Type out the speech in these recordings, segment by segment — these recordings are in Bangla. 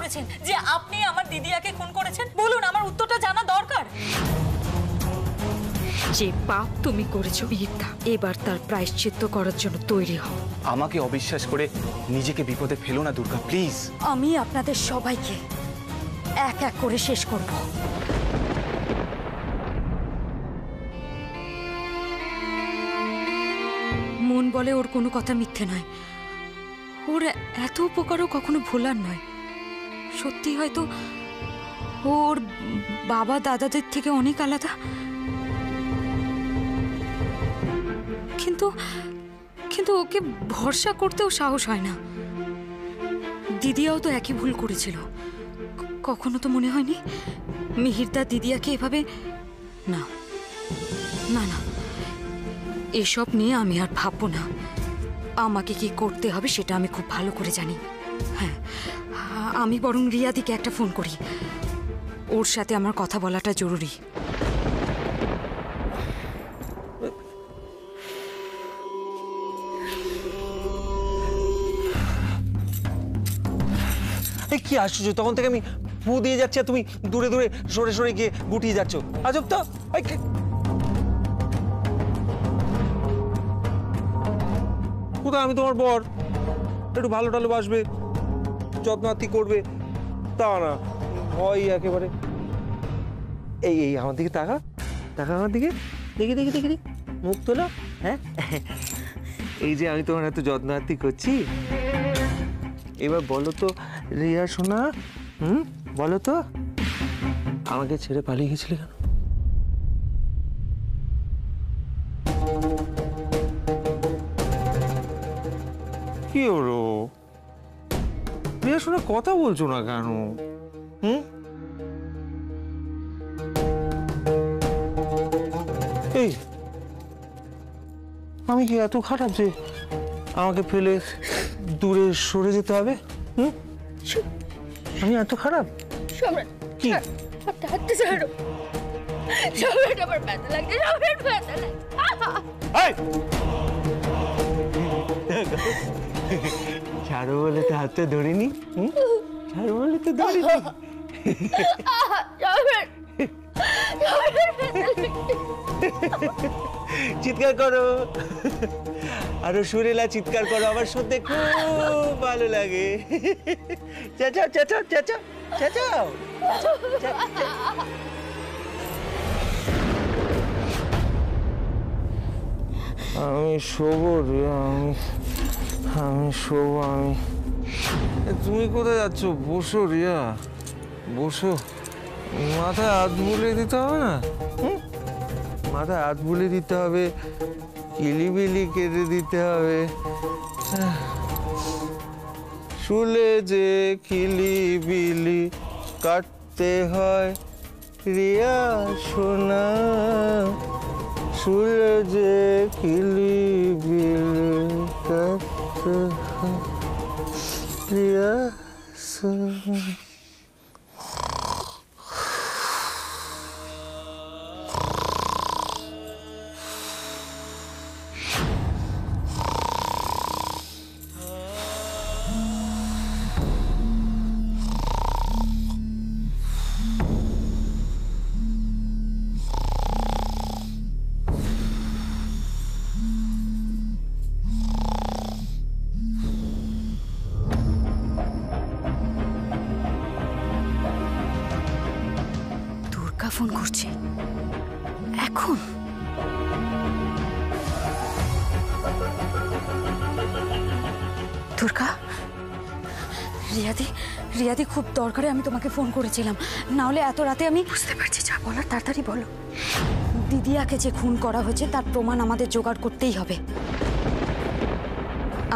করেছেন যে আপনি আমার দিদিয়াকে খুন করেছেন? বলুন, আমার উত্তরটা জানা দরকার। যে পাপ তুমি করেছো মিহিরদা, এবার তার প্রায়শ্চিত্ত করার জন্য তৈরি হও। আমাকে অবিশ্বাস করে নিজেকে বিপদে ফেলো না দুর্গা, প্লিজ। আমি আপনাদের সবাইকে এক এক করে শেষ করব। মন বলে ওর কোনো কথা মিথ্যে নয়। ওর এত উপকারও কখনো ভোলার নয়। সত্যি হয়তো ওর বাবা দাদাদের থেকে অনেক আলাদা, কিন্তু কিন্তু ওকে ভরসা করতেও সাহস হয় না। দিদিয়াও তো একই ভুল করেছিল। কখনো তো মনে হয়নি মিহিরদা দিদিয়াকে এভাবে। না না না, এসব নিয়ে আমি আর ভাববো না। আমাকে কি করতে হবে সেটা আমি খুব ভালো করে জানি। হ্যাঁ, আমি বরং রিয়াদিকে একটা ফোন করি। ওর সাথে আমার কথা বলাটা জরুরি। কি আশ্চর্য, তখন থেকে আমি ফু দিয়ে যাচ্ছি আর তুমি দূরে দূরে সরে সরে গিয়ে গুটিয়ে যাচ্ছ। আজব তো। কোথায় আমি তোমার বর, একটু ভালো টালো বাসবে, যত্নার্থী করবে, তা না, ভয় একেবারে। এই এই আমার দিকে তাকা, তাকা আমার দিকে, দেখি দেখি দেখি দেখি, মুখ তোলো। হ্যাঁ, এই যে আমি তোমার এত যত্নার্থী করছি, এবার বলো তো রিয়া সোনা, বলো তো আমাকে ছেড়ে পালিয়ে গেছিলে কেন? কি হলো রিয়া সোনা, কথা বলছো না কেন? এই আমি কি এত খারাপ যে আমাকে ফেলে দূরে সরে যেতে হবে? আমি এত খারাপ? কি ছাড়ো বলে তো হাতটা ধরিনি, ছাড়ো বলে তো ধরিনি। চিৎকার করো, আরো সুরেলা চিৎকার করো, আমার শুনতে খুব ভালো লাগে। চেঁচাও চেঁচাও চেঁচাও চেঁচাও। আমি শোবো রিয়া, আমি শোবো। তুমি কোথায় যাচ্ছ? বসো রিয়া, বসো। মাথায় হাত বুলিয়ে দিতে হবে না? মাথায় হাত বুলিয়ে দিতে হবে, কিলিবিলি কেটে দিতে হবে। শুলে যে কিলিবিলি কাটতে হয় রিয়া সোনা, শুলে যে কিলিবিলি কাটতে হয় রিয়া সোনা। ফোন করছে এখন। দুর্গা, রিয়াদি খুব দরকারে আমি তোমাকে ফোন করেছিলাম, না হলে এত রাতে আমি। বুঝতে পারছি, যা বলার তাড়াতাড়ি বলো। দিদিয়াকে যে খুন করা হয়েছে তার প্রমাণ আমাদের জোগাড় করতেই হবে।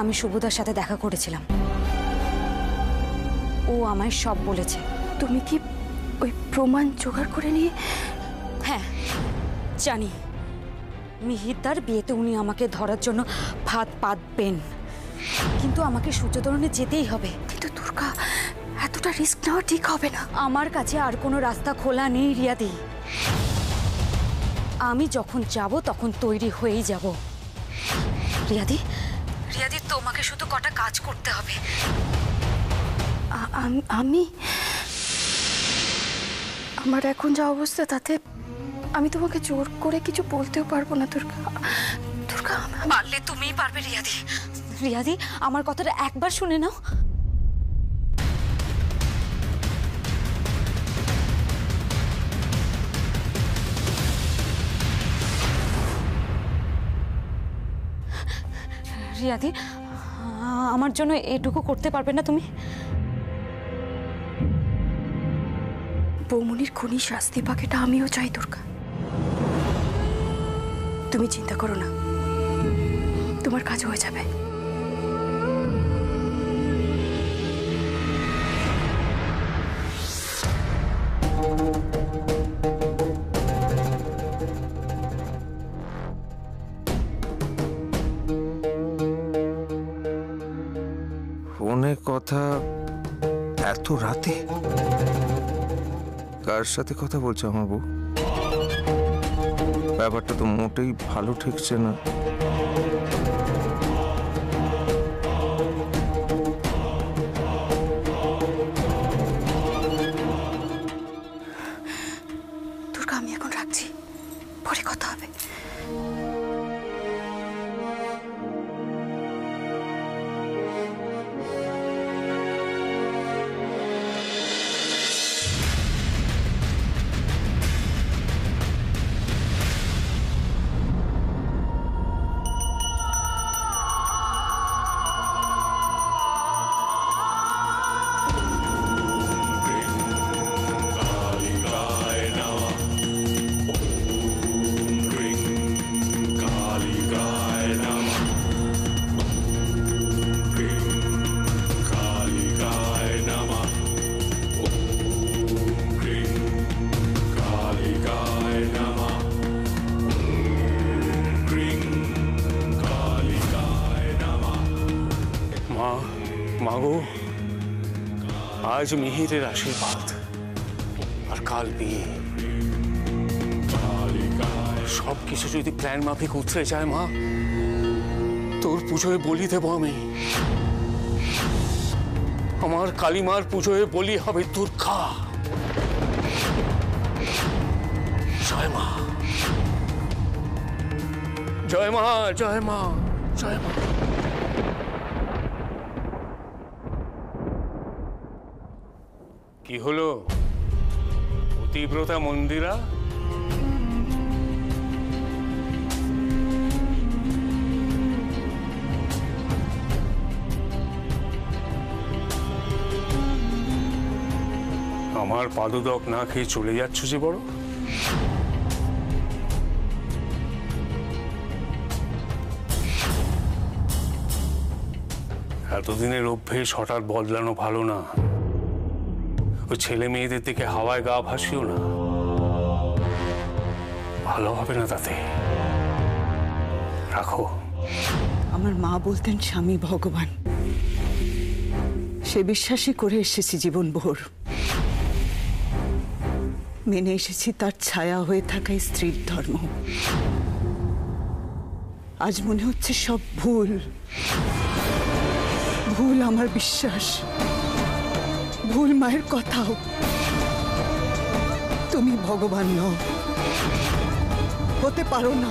আমি শুভদার সাথে দেখা করেছিলাম, ও আমায় সব বলেছে। তুমি কি ওই প্রমাণ জোগাড় করে নিয়ে? হ্যাঁ জানি, মিহিরদার বিয়েতে উনি আমাকে ধরার জন্য ফাঁদ পাতবেন, কিন্তু আমাকে সূর্যতরণে যেতেই হবে। কিন্তু দুর্গা, এতটা রিস্ক নেওয়া ঠিক হবে না। আমার কাছে আর কোনো রাস্তা খোলা নেই রিয়াদি। আমি যখন যাব তখন তৈরি হয়েই যাব। রিয়াদি তোমাকে শুধু কটা কাজ করতে হবে। আমি আমার এখন যা অবস্থা তাতে আমি তোমাকে জোর করে কিছু বলতেও পারবো না দুর্গা। দুর্গা পারলে তুমিই পারবে রিয়াদি। রিয়াদি, আমার কথাটা একবার শুনে নাও। রিয়াদি, আমার জন্য এটুকু করতে পারবে না তুমি? বৌমনির খুনি শাস্তি পাক, এটা আমিও চাই দুর্গা। তুমি চিন্তা করো না, তোমার কাজ হয়ে যাবে। ফোনে কথা এত রাতে? কার সাথে কথা বলছো আমার বউ? ব্যাপারটা তো মোটেই ভালো ঠেকছে না। দুর্গা, আমি এখন রাখছি, পরে কথা হবে। মাগো, আজ মিহিরের আশীর্বাদ আর কাল বিয়ে, সবকিছু যদি প্ল্যান মাফিক উতরে যায় মা, তোর পুজোয় বলি দেব আমি। আমার কালীমার পুজোয় বলি হবে দুর্গা। জয় মা, জয় মা, জয় মা, জয় মা। কি হলো পতিব্রতা মন্দিরা? আমার পাদুদক না খেয়ে চলে যাচ্ছ যে বড়? এতদিনের অভ্যেস হঠাৎ বদলানো ভালো না। ওই ছেলে মেয়েদের দিকে হাওয়ায় গা ভাসিও না, ভালো হবে না তাতে। রাখো। আমার মা বলতেন স্বামী ভগবান, সে বিশ্বাসই করে এসেছি জীবনভর। মেনে এসেছি তার ছায়া হয়ে থাকা স্ত্রীর ধর্ম। আজ মনে হচ্ছে সব ভুল। ভুল আমার বিশ্বাস, ভুল মায়ের কথাও। তুমি ভগবান নও, হতে পারো না।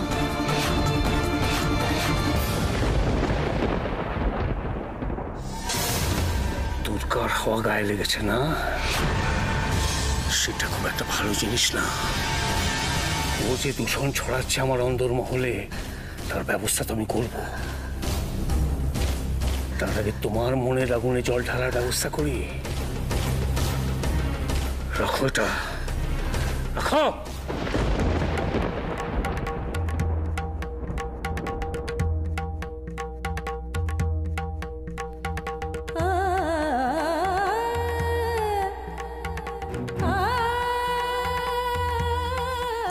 দুর্গার হাওয়া গায়ে লেগেছে না, সেটা খুব একটা ভালো জিনিস না। ও যে দূষণ ছড়াচ্ছে আমার অন্দরমহলে, তার ব্যবস্থা তো আমি করব। তার আগে তোমার মনের আগুনে জল ঢালার ব্যবস্থা করি। রাখো এটা, রাখো।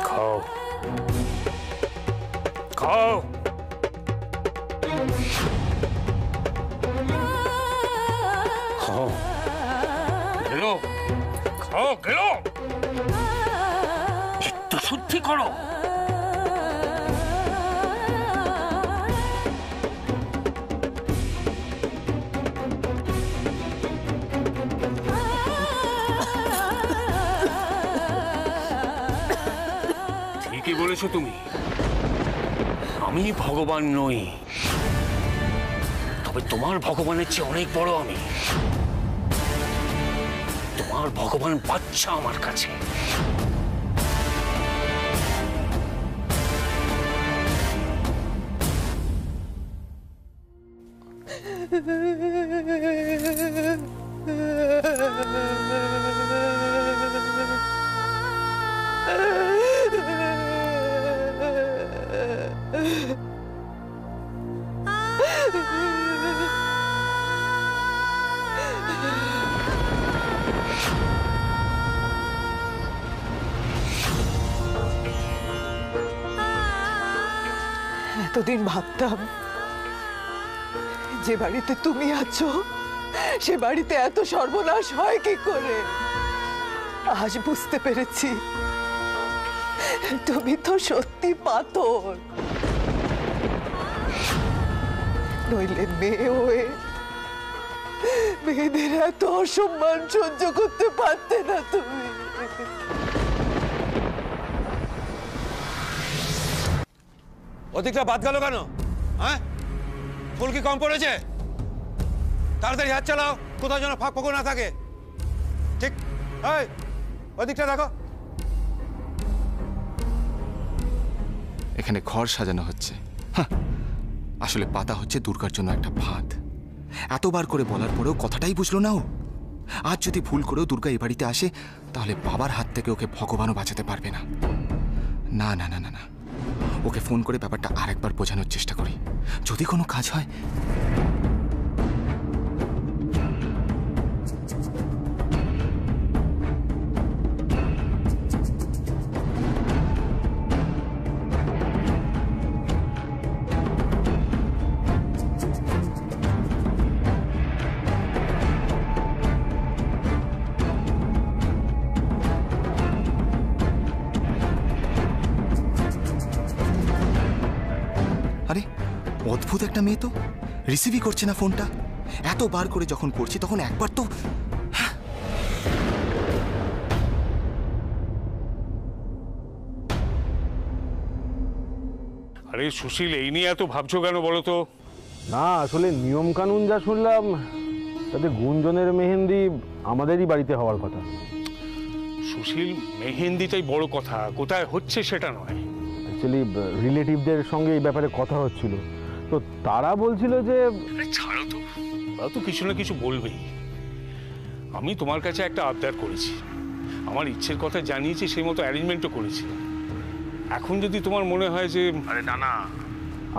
খাও, খাও। খাও, গেলো, খাও, গেলো। চিত্ত শুদ্ধি করো। বলেছো তুমি, আমি ভগবান নই, তবে তোমার ভগবানের চেয়ে অনেক বড় আমি। তোমার ভগবান বাচ্চা আমার কাছে। এতদিন ভাবতাম যে বাড়িতে তুমি আছো সে বাড়িতে এত সর্বনাশ হয় কি করে। আজ বুঝতে পেরেছি তুমি তো সত্যি পাথর। নইলে মেয়ে হয়ে মেয়েদের এত অসম্মান সহ্য করতে পারতে না তুমি। অধিকটা বাদ গেল কেন? হ্যাঁ, ফুল কি কম পড়েছে? তাড়াতাড়ি হাত চালাও, কোথাও যেন ফাঁক ফোকর না থাকে। ঠিক, এই অধিকটা দেখো। এখানে ঘর সাজানো হচ্ছে, আসলে পাতা হচ্ছে দুর্গার জন্য একটা ফাঁদ। এতবার করে বলার পরেও কথাটাই বুঝলো না ও। আজ যদি ভুল করেও দুর্গা এই বাড়িতে আসে তাহলে বাবার হাত থেকে ওকে ভগবানও বাঁচাতে পারবে না। না না না না না, ওকে ফোন করে ব্যাপারটা আরেকবার বোঝানোর চেষ্টা করি, যদি কোনো কাজ হয়। আরে অদ্ভুত একটা মেয়ে তো, রিসিভই করছে না ফোনটা। এতবার করে যখন করছি তখন একবার তো। আরে সুশীল, এই নিয়ে এত ভাবছো কেন বলো তো? না, আসলে নিয়ম কানুন যা শুনলাম তাতে গুঞ্জনের মেহেন্দি আমাদেরই বাড়িতে হওয়ার কথা। সুশীল, মেহেন্দিটাই বড় কথা, কোথায় হচ্ছে সেটা নয়। অ্যাকচুয়ালি রিলেটিভদের সঙ্গে এই ব্যাপারে কথা হচ্ছিল, তো তারা বলছিল যে ছাড়ো তো, তারা তো কিছু না কিছু বলবেই। আমি তোমার কাছে একটা আবদার করেছি, আমার ইচ্ছের কথা জানিয়েছি, সেই মতো অ্যারেঞ্জমেন্টও করেছি। এখন যদি তোমার মনে হয় যে আরে না না,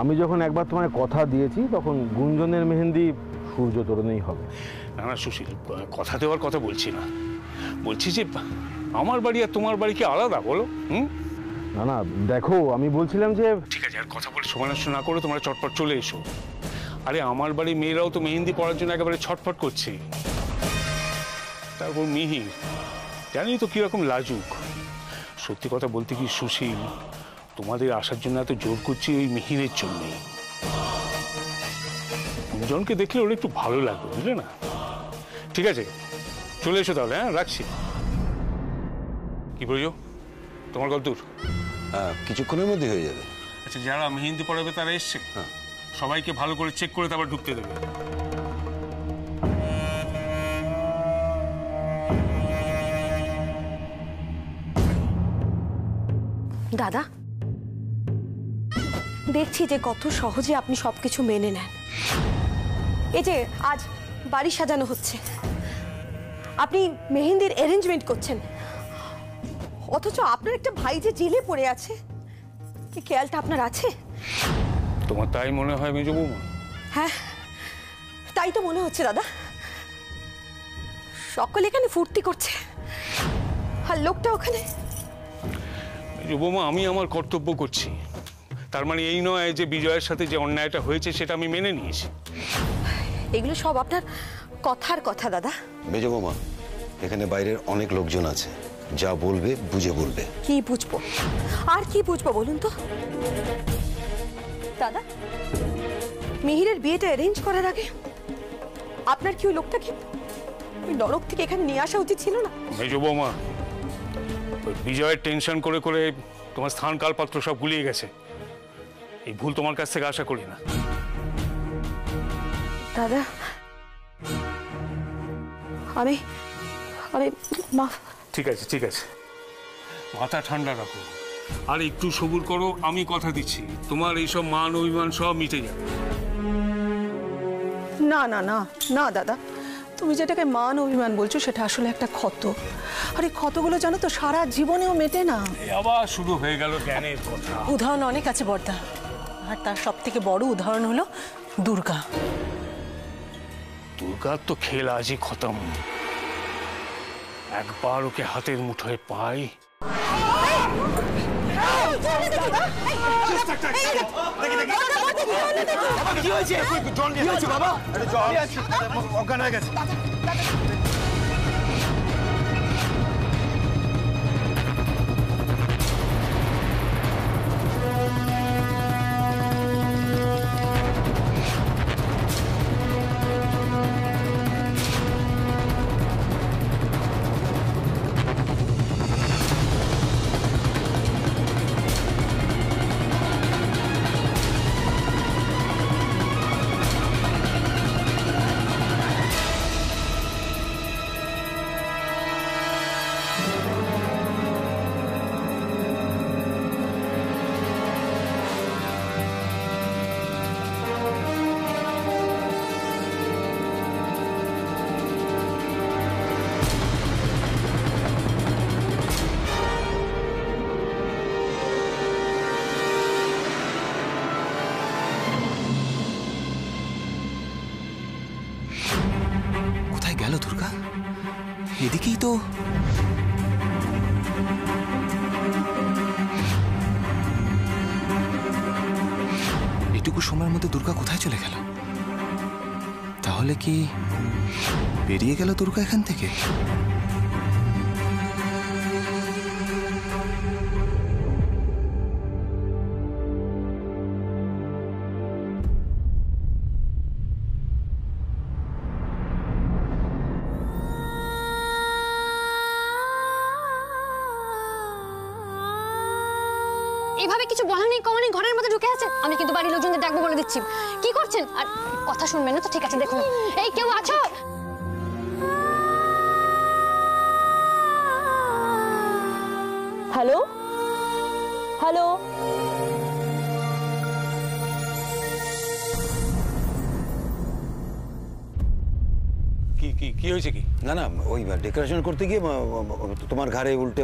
আমি যখন একবার তোমার কথা দিয়েছি তখন গুঞ্জনের মেহেন্দি সূর্য তোরণেই হবে। না না সুশীল, কথা দেওয়ার কথা বলছি না, বলছি যে আমার বাড়ি আর তোমার বাড়ি কি আলাদা বলো? না না দেখো, আমি বলছিলাম যে ঠিক আছে, আর কথা বলে সময় নষ্ট না করে তোমরা চটপট চলে এসো। আরে আমার বাড়ি মেয়েরাও তো মেহেন্দি পড়ার জন্য একেবারে ছটফট করছে। তারপর মিহির, জানি তো কিরকম লাজুক। সত্যি কথা বলতে কি সুশীল, তোমাদের আসার জন্য এত জোর করছি ওই মিহিরের জন্যই। জনকে দেখলে ওর একটু ভালো লাগবে, বুঝলে না? ঠিক আছে, চলে এসো তাহলে। হ্যাঁ, রাখছি। কি বলছো, তোমার কত দূর? হ্যাঁ, কিছুক্ষণের মধ্যে হয়ে যাবে। আচ্ছা, যারা মেহেন্দি পড়াবে তারা এসছে? সবাইকে ভালো করে চেক করে তারপর ঢুকতে দেবে। দাদা, দেখছি যে কত সহজে আপনি সবকিছু মেনে নেন। এই যে আজ বাড়ি সাজানো হচ্ছে, আপনি মেহেন্দির অ্যারেঞ্জমেন্ট করছেন, অথচ আপনার একটা ভাই যে জেলে পড়ে আছে, কি খেয়ালটা আপনার আছে? তোমার তাই মনে হয় মেজো বৌমা? হ্যাঁ, তাই তো মনে হচ্ছে দাদা। সকলে এখানে ফুর্তি করছে আর লোকটা ওখানে। মেজো বৌমা, আমি আমার কর্তব্য করছি, তার মানে এই নয় যে বিজয়ের সাথে যে অন্যায়টা হয়েছে সেটা আমি মেনে নিয়েছি। এগুলো সব আপনার কথার কথা দাদা। মেজো বৌমা, এখানে বাইরের অনেক লোকজন আছে, যা বলবে বুঝে বলবে। কি বুঝবো আর কি বুঝবো বলুন তো দাদা? মিহিরের বিয়েটা অ্যারেঞ্জ করার আগে আপনার কি ওই লোকটাকে ওই নরক থেকে এখানে নিয়ে আসা উচিত ছিল না? মেজো বৌমা, ওই বিজয়ের টেনশন করে করে তোমার স্থান কালপাত্র সব গুলিয়ে গেছে। এই ভুল তোমার কাছ থেকে আশা করি না। দাদা, আমি আমি মাফ। ঠিক আছে, ঠিক আছে, মাথা ঠান্ডা রাখো আর একটু সবুর করো। আমি কথা দিচ্ছি তোমার এইসব মান অভিমান সব মিটে যাবে। না না না না দাদা, তুমি যেটাকে মান অভিমান বলছো সেটা আসলে একটা ক্ষত। আর এই ক্ষতগুলো জানো তো সারা জীবনেও মেটে না। আবার শুরু হয়ে গেল জ্ঞানের কথা। উদাহরণ অনেক আছে বর্দা, আর তার সব থেকে বড় উদাহরণ হলো দুর্গা। দুর্গার তো খেল আজই খতম। একবার ওকে হাতের মুঠোয় পাই। কি হয়েছে বাবা? অজ্ঞান হয়ে গেছে। গেল দুর্গা? এদিকেই তো। এটুকু সময়ের মধ্যে দুর্গা কোথায় চলে গেল? তাহলে কি বেরিয়ে গেল দুর্গা এখান থেকে? এভাবে কিছু বলা নেই, কমা নেই, ঘরের মধ্যে ঢুকে আছে। আমি কিন্তু বাড়ির লোকজনদের ডাকবো বলে দিচ্ছি। কি করছেন? আর কথা শুনবেন না তো? ঠিক আছে, দেখুন। এই কেউ আছো? হ্যালো হ্যালো, কি কি কি হয়েছে? কি না না, ওই ডেকোরেশন করতে গিয়ে তোমার ঘাড়ে উল্টে।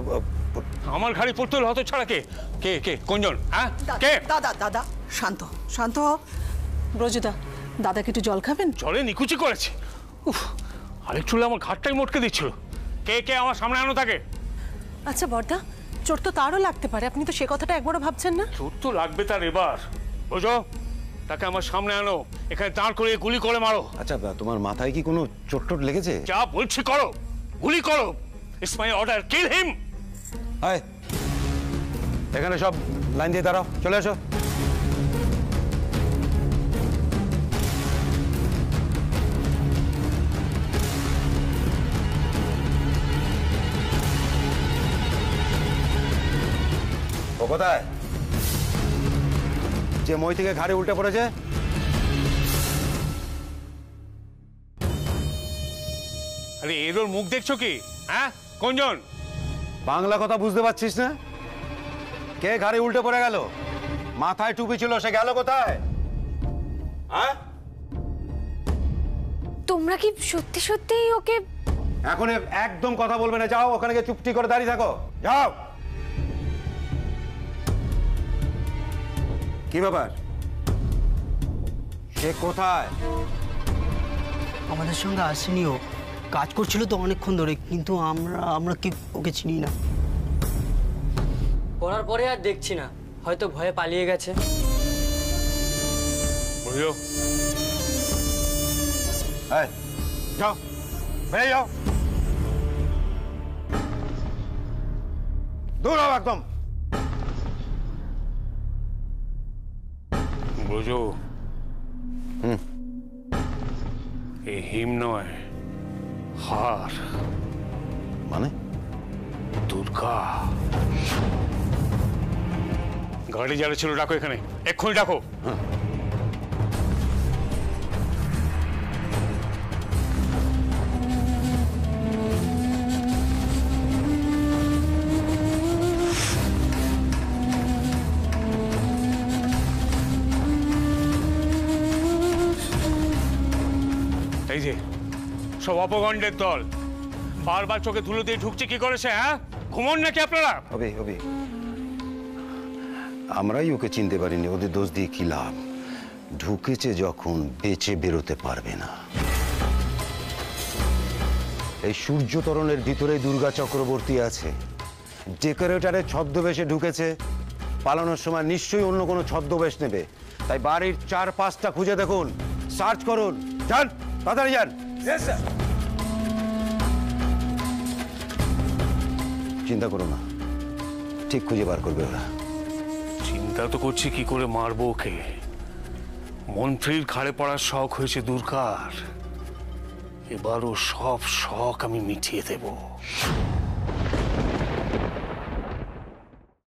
আমার ঘাড়ে পড়তে হলো হতো ছাড়া? কে কে কে কোনজন? হ্যাঁ, কে? দাদা দাদা শান্ত শান্ত হও। ব্রজদা, দাদাকে একটু জল খাবেন? জলে নিকুচি করেছে। উফ, আরেকটু হলে আমার ঘাটটাই মটকে দিচ্ছিল। কে কে আমার সামনে আনো তাকে। আচ্ছা বর্দা, চোট তো তারও লাগতে পারে, আপনি তো সে কথাটা একবারও ভাবছেন না? চোট তো লাগবে তার এবার, বুঝো? তাকে আমার সামনে আনো, এখানে দাঁড় করে গুলি করে মারো। আচ্ছা, তোমার মাথায় কি কোনো চোট টোট লেগেছে? যা বলছি করো, গুলি করো। ইটস মাই অর্ডার, কিল হিম। আয়, এখানে সব লাইন দিয়ে দাঁড়াও, চলে আসো। ও কোথায়? যে মই থেকে ঘাড়ে উল্টে পড়েছে? আরে এর ওর মুখ দেখছো কি? হ্যাঁ, কোনজন? বাংলা কথা বুঝতে পারছিস না? কে ঘাড়ে উল্টে পড়ে গেল? মাথায় টুপি ছিল, সে গেল কোথায়? হ্যাঁ, তোমরা কি সত্যি সত্যিই ওকে? এখন একদম কথা বলবে না, যাও ওখানে গিয়ে চুপটি করে দাঁড়িয়ে থাকো, যাও। কি ব্যাপার? সে কোথায়? আমাদের সঙ্গে আসেনি, ও কাজ করছিল তো অনেকক্ষণ ধরে, কিন্তু আমরা কি ওকে চিনি না। পড়ার পরে আর দেখছি না, হয়তো ভয়ে পালিয়ে গেছে। বুঝলো? যাও, বেরিয়ে যাও, দূর হও একদম। বুঝো, এই হিম নয়, হার। মানে? দুর্গা। গাড়ি যারা ছিল ডাকো এখানে, এক্ষুনি ডাকো। এই যে সব অপগণ্ডের দল, বারবার চোখে ধুলো দিয়ে ঢুকছে কি করেছে? হ্যাঁ, ঘুমন নাকি আপনারা? হবে আমরাই ওকে চিনতে পারিনি, ওদের দোষ দিয়ে কি লাভ? ঢুকেছে যখন বেঁচে বেরোতে পারবে না। এই সূর্যতরণের ভিতরে দুর্গা চক্রবর্তী আছে, ডেকোরেটরের ছদ্মবেশে ঢুকেছে। পালানোর সময় নিশ্চয়ই অন্য কোনো ছদ্মবেশ নেবে, তাই বাড়ির 4-5টা খুঁজে দেখুন, সার্চ করুন। যান, তাড়াতাড়ি যান। চিন্তা করো না, ঠিক খুঁজে বার করবে ওরা। চিন্তা তো করছি কি করে মারবো ওকে। মন্ত্রীর ঘাড়ে পড়ার শখ হয়েছে দুর্গার, এবারও সব শখ আমি মিটিয়ে দেব।